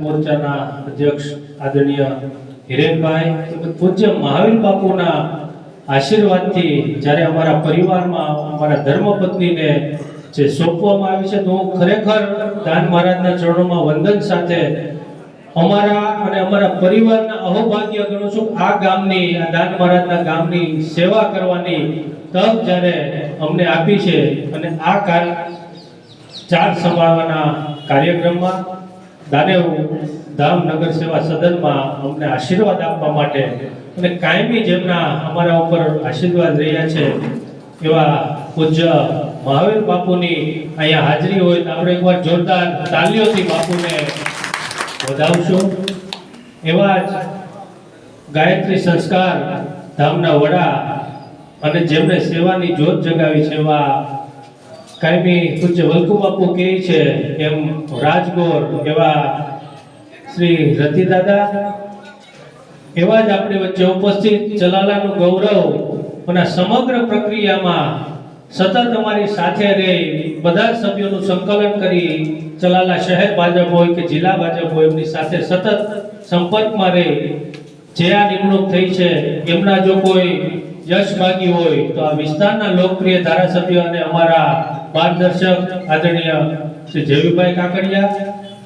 મોરચાના અધ્યક્ષ આદરણીય હિરેનભાઈ પૂજ્ય મહાવીર બાપુના આશીર્વાદથી જ્યારે અમારા પરિવારમાં અમારા ધર્મપત્નીને જે સોંપવામાં આવી છે, તો હું ખરેખર દાન મહારાજના ચરણોમાં વંદન સાથે અમારા અને અમારા પરિવારના અહોભાગ્ય ગણું છું. આ ગામની, આ દાન મહારાજના ગામની સેવા કરવાની તક જ્યારે અમને આપી છે અને આ ચાર સંભાળવાના કાર્યક્રમમાં દાનેવ ધામ નગર સેવા સદનમાં અમને આશીર્વાદ આપવા માટે અને કાયમી જેમના અમારા ઉપર આશીર્વાદ રહ્યા છે એવા પૂજ્ય મહાવીર બાપુની અહીંયા હાજરી હોય તો આપણે એકવાર જોરદાર તાલીઓથી બાપુને વધાવશું. એવા જ ગાયત્રી સંસ્કાર ધામના વડા અને જેમણે સેવાની જ્યોત જગાવી છે એવા કાયમી પૂજ્ય વલ્કુ બાપુ કહે છે એમ રાજગોર એવા શ્રી રતિદાદા, એવા જ આપણી વચ્ચે ઉપસ્થિત ચલાલાનું ગૌરવ અને સમગ્ર પ્રક્રિયામાં સતત અમારી સાથે રહી બધા સભ્યોનું સંકલન કરી ચલાલા શહેર ભાજપ હોય કે જિલ્લા ભાજપ હોય એમની સાથે સતત સંપર્કમાં રહી જે આ નિમણૂક થઈ છે એમના જો કોઈ યશ ભાગી હોય તો આ વિસ્તારના લોકપ્રિય ધારાસભ્ય અને અમારા માર્ગદર્શક આદરણીય શ્રી જેવીભાઈ કાકડિયા